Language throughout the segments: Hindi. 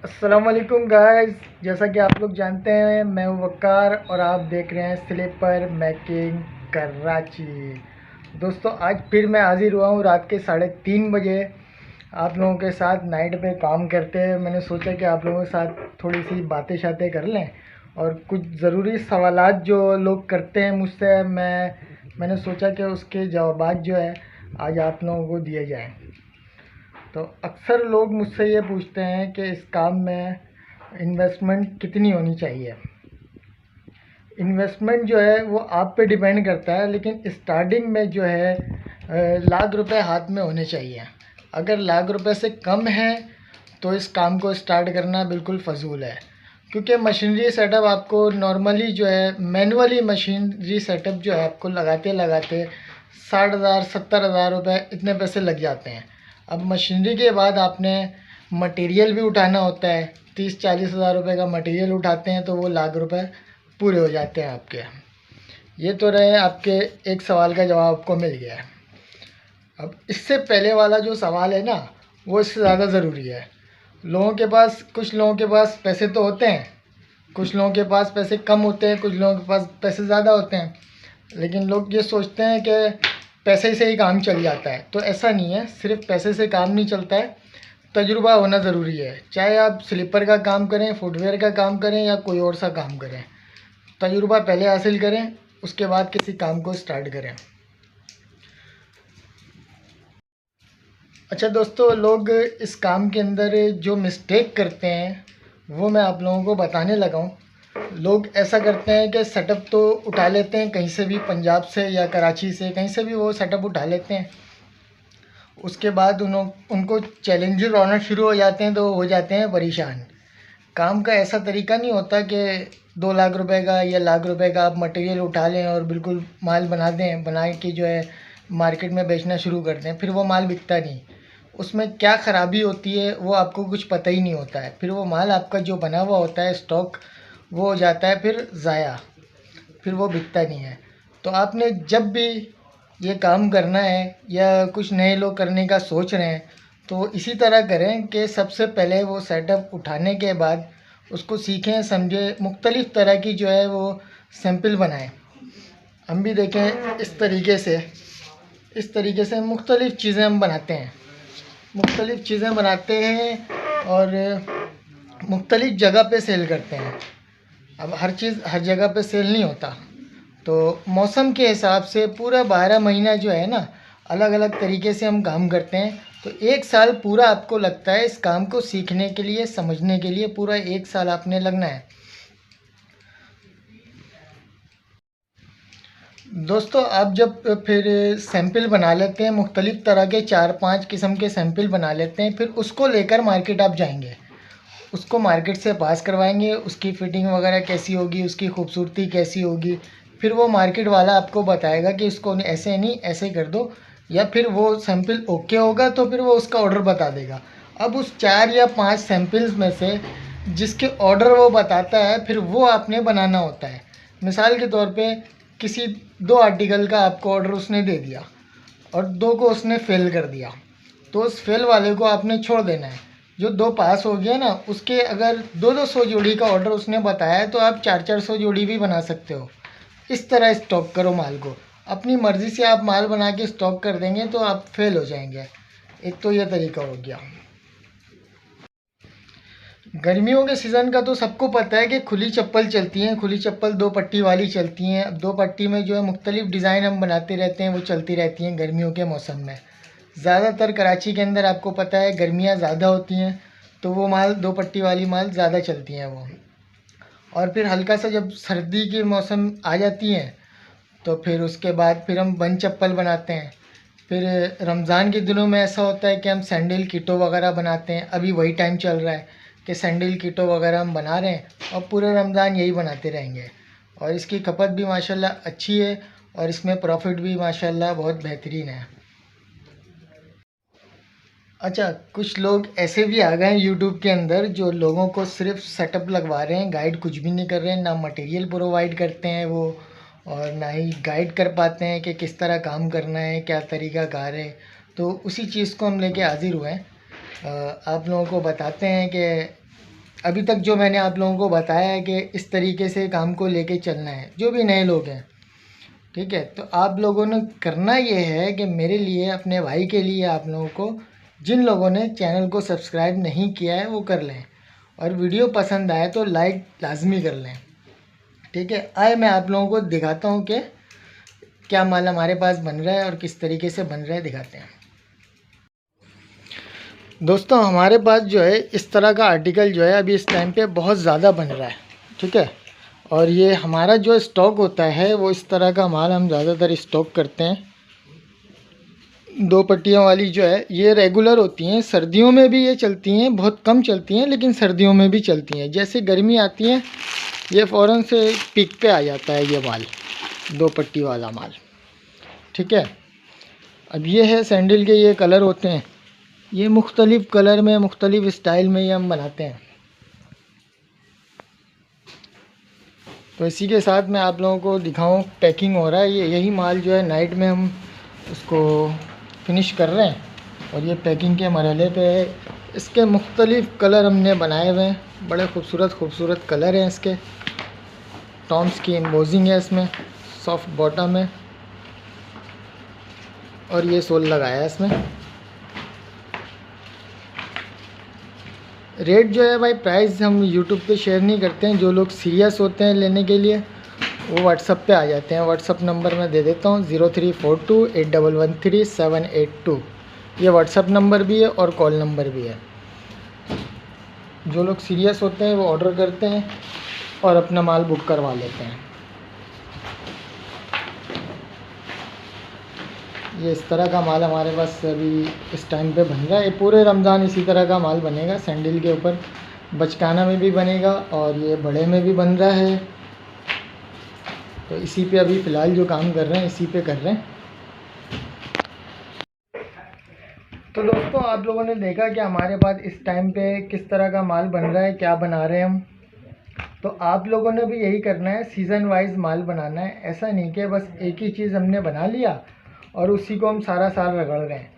अस्सलाम वालेकुम गाइस। जैसा कि आप लोग जानते हैं, मैं हूं वक़ार और आप देख रहे हैं स्लीपर मेकिंग कराची। दोस्तों, आज फिर मैं हाज़िर हुआ हूं रात के 3:30 बजे आप लोगों के साथ नाइट पे काम करते हैं। मैंने सोचा कि आप लोगों के साथ थोड़ी सी बातें शातें कर लें और कुछ ज़रूरी सवालात जो लोग करते हैं मुझसे, मैंने सोचा कि उसके जवाबात जो है आज आप लोगों को दिए जाएँ। तो अक्सर लोग मुझसे ये पूछते हैं कि इस काम में इन्वेस्टमेंट कितनी होनी चाहिए। इन्वेस्टमेंट जो है वो आप पे डिपेंड करता है, लेकिन स्टार्टिंग में जो है लाख रुपए हाथ में होने चाहिए। अगर लाख रुपए से कम है तो इस काम को स्टार्ट करना बिल्कुल फ़जूल है, क्योंकि मशीनरी सेटअप आपको नॉर्मली जो है मैनुअली मशीनरी सेटअप जो है आपको लगाते लगाते 60,000 70,000 रुपये इतने पैसे लग जाते हैं। अब मशीनरी के बाद आपने मटेरियल भी उठाना होता है, 30-40 हज़ार रुपये का मटेरियल उठाते हैं तो वो लाख रुपए पूरे हो जाते हैं आपके। ये तो रहे आपके एक सवाल का जवाब आपको मिल गया है। अब इससे पहले वाला जो सवाल है ना, वो इससे ज़्यादा ज़रूरी है। कुछ लोगों के पास पैसे तो होते हैं, कुछ लोगों के पास पैसे कम होते हैं, कुछ लोगों के पास पैसे ज़्यादा होते हैं। लेकिन लोग ये सोचते हैं कि पैसे से ही काम चल जाता है, तो ऐसा नहीं है। सिर्फ पैसे से काम नहीं चलता है, तजुर्बा होना ज़रूरी है। चाहे आप स्लीपर का काम करें, फुटवेयर का काम करें या कोई और सा काम करें, तजुर्बा पहले हासिल करें, उसके बाद किसी काम को स्टार्ट करें। अच्छा दोस्तों, लोग इस काम के अंदर जो मिस्टेक करते हैं वो मैं आप लोगों को बताने लगा हूँ। लोग ऐसा करते हैं कि सेटअप तो उठा लेते हैं कहीं से भी, पंजाब से या कराची से, कहीं से भी वो सेटअप उठा लेते हैं। उसके बाद उनको चैलेंजेस आना शुरू हो जाते हैं तो वो हो जाते हैं परेशान। काम का ऐसा तरीका नहीं होता कि 2 लाख रुपए का या लाख रुपए का आप मटेरियल उठा लें और बिल्कुल माल बना दें, बना के जो है मार्केट में बेचना शुरू कर दें, फिर वो माल बिकता नहीं। उसमें क्या ख़राबी होती है वो आपको कुछ पता ही नहीं होता है। फिर वो माल आपका जो बना हुआ होता है स्टॉक, वो हो जाता है फिर ज़ाया, फिर वो बिकता नहीं है। तो आपने जब भी ये काम करना है या कुछ नए लोग करने का सोच रहे हैं तो इसी तरह करें कि सबसे पहले वो सेटअप उठाने के बाद उसको सीखें, समझें, मुख्तलिफ़ तरह की जो है वो सैंपल बनाएं। हम भी देखें इस तरीके से मुख्तलिफ़ चीज़ें हम बनाते हैं, मुख्तलिफ़ चीज़ें बनाते हैं और मुख्तलिफ़ जगह पे सेल करते हैं। अब हर चीज़ हर जगह पे सेल नहीं होता, तो मौसम के हिसाब से पूरा 12 महीना जो है ना, अलग अलग तरीके से हम काम करते हैं। तो 1 साल पूरा आपको लगता है इस काम को सीखने के लिए, समझने के लिए पूरा 1 साल आपने लगना है। दोस्तों, आप जब फिर सैंपल बना लेते हैं, मुख्तलिफ़ तरह के 4-5 किस्म के सैंपल बना लेते हैं, फिर उसको लेकर मार्केट आप जाएंगे, उसको मार्केट से पास करवाएंगे, उसकी फ़िटिंग वगैरह कैसी होगी, उसकी खूबसूरती कैसी होगी, फिर वो मार्केट वाला आपको बताएगा कि इसको ऐसे नहीं ऐसे कर दो, या फिर वो सैंपल ओके होगा तो फिर वो उसका ऑर्डर बता देगा। अब उस 4 या 5 सैंपल्स में से जिसके ऑर्डर वो बताता है, फिर वो आपने बनाना होता है। मिसाल के तौर पे किसी 2 आर्टिकल का आपको ऑर्डर उसने दे दिया और 2 को उसने फ़ेल कर दिया, तो उस फ़ेल वाले को आपने छोड़ देना है। जो 2 पास हो गया ना, उसके अगर 200 जोड़ी का ऑर्डर उसने बताया है तो आप 400 जोड़ी भी बना सकते हो। इस तरह स्टॉक करो माल को, अपनी मर्ज़ी से आप माल बना के स्टॉक कर देंगे तो आप फेल हो जाएंगे। एक तो ये तरीका हो गया। गर्मियों के सीज़न का तो सबको पता है कि खुली चप्पल चलती हैं, खुली चप्पल 2 पट्टी वाली चलती हैं। अब 2 पट्टी में जो है मुख्तलिफ़ डिज़ाइन हम बनाते रहते हैं, वो चलती रहती हैं गर्मियों के मौसम में। ज़्यादातर कराची के अंदर आपको पता है गर्मियाँ ज़्यादा होती हैं, तो वो माल 2 पट्टी वाली माल ज़्यादा चलती हैं वो। और फिर हल्का सा जब सर्दी के मौसम आ जाती हैं तो फिर उसके बाद फिर हम बंद चप्पल बनाते हैं। फिर रमज़ान के दिनों में ऐसा होता है कि हम सैंडल किटो वगैरह बनाते हैं। अभी वही टाइम चल रहा है कि सैंडल किटो वगैरह हम बना रहे हैं और पूरे रमज़ान यही बनाते रहेंगे। और इसकी खपत भी माशाल्लाह अच्छी है और इसमें प्रॉफिट भी माशाल्लाह बहुत बेहतरीन है। अच्छा, कुछ लोग ऐसे भी आ गए हैं यूट्यूब के अंदर जो लोगों को सिर्फ सेटअप लगवा रहे हैं, गाइड कुछ भी नहीं कर रहे हैं, ना मटेरियल प्रोवाइड करते हैं वो, और ना ही गाइड कर पाते हैं कि किस तरह काम करना है, क्या तरीका कार है। तो उसी चीज़ को हम लेके हाजिर हुए हैं। आप लोगों को बताते हैं कि अभी तक जो मैंने आप लोगों को बताया है कि इस तरीके से काम को लेके चलना है, जो भी नए लोग हैं, ठीक है। तो आप लोगों ने करना ये है कि मेरे लिए, अपने भाई के लिए, आप लोगों को, जिन लोगों ने चैनल को सब्सक्राइब नहीं किया है वो कर लें, और वीडियो पसंद आए तो लाइक लाजमी कर लें, ठीक है। आए मैं आप लोगों को दिखाता हूँ कि क्या माल हमारे पास बन रहा है और किस तरीके से बन रहा है, दिखाते हैं। दोस्तों हमारे पास जो है इस तरह का आर्टिकल जो है अभी इस टाइम पे बहुत ज़्यादा बन रहा है, ठीक है। और ये हमारा जो स्टॉक होता है वो इस तरह का माल हम ज़्यादातर स्टॉक करते हैं। 2 पट्टियों वाली जो है ये रेगुलर होती हैं, सर्दियों में भी ये चलती हैं, बहुत कम चलती हैं लेकिन सर्दियों में भी चलती हैं। जैसे गर्मी आती है ये फ़ौरन से पीक पे आ जाता है ये माल, 2 पट्टी वाला माल, ठीक है। अब ये है सैंडल के, ये कलर होते हैं, ये मुख्तलिफ़ कलर में, मुख्तलिफ़ स्टाइल में ये हम बनाते हैं। तो इसी के साथ मैं आप लोगों को दिखाऊं, पैकिंग हो रहा है, ये यही माल जो है नाइट में हम इसको फिनिश कर रहे हैं, और ये पैकिंग के मरहले पे है। इसके मुख्तलिफ़ कलर हमने बनाए हुए हैं, बड़े खूबसूरत खूबसूरत कलर हैं इसके। टॉम्स की एम्बोजिंग है इसमें, सॉफ्ट बॉटम है, और ये सोल लगाया है इसमें। रेट जो है भाई, प्राइस हम यूट्यूब पे शेयर नहीं करते हैं। जो लोग सीरियस होते हैं लेने के लिए वो व्हाट्सअप पे आ जाते हैं। व्हाट्सअप नंबर मैं दे देता हूँ, 03428113 782। ये व्हाट्सअप नंबर भी है और कॉल नंबर भी है। जो लोग सीरियस होते हैं वो ऑर्डर करते हैं और अपना माल बुक करवा लेते हैं। ये इस तरह का माल हमारे पास अभी इस टाइम पे बन रहा है। पूरे रमज़ान इसी तरह का माल बनेगा। सैंडल के ऊपर बचकाना में भी बनेगा और ये बड़े में भी बन रहा है। तो इसी पे अभी फ़िलहाल जो काम कर रहे हैं इसी पे कर रहे हैं। तो दोस्तों आप लोगों ने देखा कि हमारे पास इस टाइम पे किस तरह का माल बन रहा है, क्या बना रहे हैं हम। तो आप लोगों ने भी यही करना है, सीज़न वाइज माल बनाना है। ऐसा नहीं कि बस एक ही चीज़ हमने बना लिया और उसी को हम सारा साल रगड़ रहे हैं,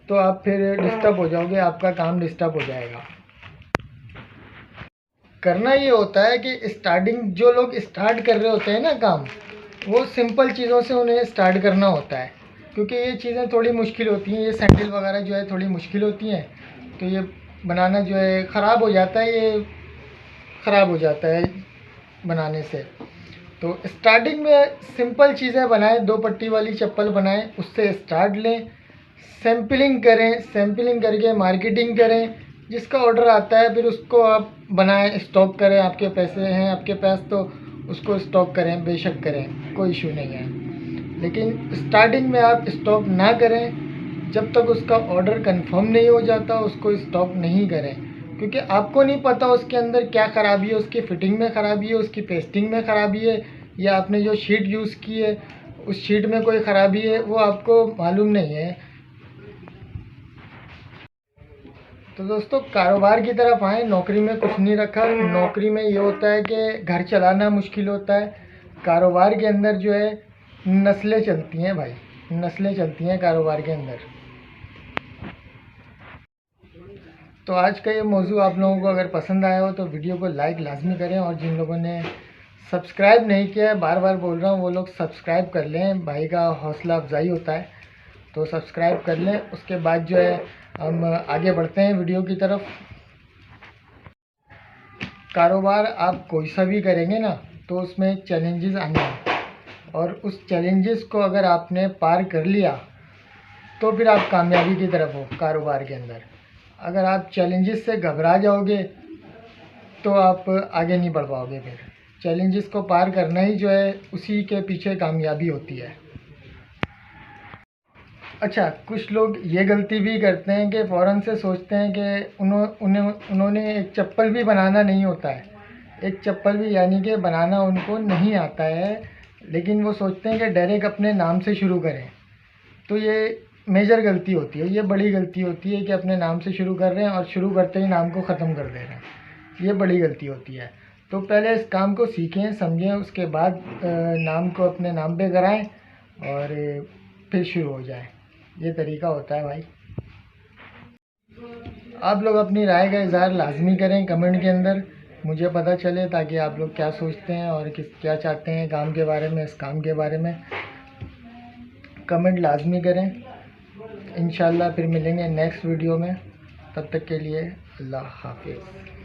तो आप फिर डिस्टर्ब हो जाओगे, आपका काम डिस्टर्ब हो जाएगा। करना ये होता है कि स्टार्टिंग, जो लोग स्टार्ट कर रहे होते हैं ना काम, वो सिंपल चीज़ों से उन्हें स्टार्ट करना होता है, क्योंकि ये चीज़ें थोड़ी मुश्किल होती हैं। ये सैंडल वगैरह जो है थोड़ी मुश्किल होती हैं, तो ये बनाना जो है ख़राब हो जाता है, ये ख़राब हो जाता है बनाने से। तो स्टार्टिंग में सिंपल चीज़ें बनाएं, 2 पट्टी वाली चप्पल बनाएं, उससे स्टार्ट लें, सैम्पलिंग करें, सैम्पलिंग करके मार्केटिंग करें। जिसका ऑर्डर आता है फिर उसको आप बनाएं, स्टॉक करें। आपके पैसे हैं आपके पास तो उसको स्टॉक करें, बेशक करें, कोई इशू नहीं है। लेकिन स्टार्टिंग में आप स्टॉक ना करें, जब तक उसका ऑर्डर कंफर्म नहीं हो जाता उसको स्टॉक नहीं करें, क्योंकि आपको नहीं पता उसके अंदर क्या ख़राबी है। उसकी फ़िटिंग में ख़राबी है, उसकी पेस्टिंग में ख़राबी है, या आपने जो शीट यूज़ की है उस शीट में कोई ख़राबी है, वो आपको मालूम नहीं है। तो दोस्तों कारोबार की तरफ आए, नौकरी में कुछ नहीं रखा। नौकरी में ये होता है कि घर चलाना मुश्किल होता है। कारोबार के अंदर जो है नस्लें चलती हैं भाई, नस्लें चलती हैं कारोबार के अंदर। तो आज का ये मौजू आप लोगों को अगर पसंद आया हो तो वीडियो को लाइक लाजमी करें, और जिन लोगों ने सब्सक्राइब नहीं किया है, बार बार बोल रहा हूँ, वो लोग सब्सक्राइब कर लें। भाई का हौसला अफजाई होता है, तो सब्सक्राइब कर लें। उसके बाद जो है हम आगे बढ़ते हैं वीडियो की तरफ। कारोबार आप कोई सा भी करेंगे ना, तो उसमें चैलेंजेस आने हैं, और उस चैलेंजेस को अगर आपने पार कर लिया तो फिर आप कामयाबी की तरफ हो कारोबार के अंदर। अगर आप चैलेंजेस से घबरा जाओगे तो आप आगे नहीं बढ़ पाओगे। फिर चैलेंजेस को पार करना ही जो है उसी के पीछे कामयाबी होती है। अच्छा, कुछ लोग ये गलती भी करते हैं कि फ़ौरन से सोचते हैं कि उन्होंने एक चप्पल भी बनाना नहीं होता है, एक चप्पल भी यानी कि बनाना उनको नहीं आता है, लेकिन वो सोचते हैं कि डायरेक्ट अपने नाम से शुरू करें। तो ये मेजर गलती होती है, ये बड़ी गलती होती है कि अपने नाम से शुरू कर रहे हैं और शुरू करते ही नाम को ख़त्म कर दे रहे हैं। ये बड़ी गलती होती है। तो पहले इस काम को सीखें, समझें, उसके बाद नाम को अपने नाम पे कराएं और फिर शुरू हो जाए। ये तरीका होता है भाई। आप लोग अपनी राय का इज़हार लाजमी करें कमेंट के अंदर मुझे पता चले, ताकि आप लोग क्या सोचते हैं और क्या चाहते हैं काम के बारे में, इस काम के बारे में कमेंट लाजमी करें। इंशाल्लाह फिर मिलेंगे नेक्स्ट वीडियो में, तब तक के लिए अल्लाह हाफिज़।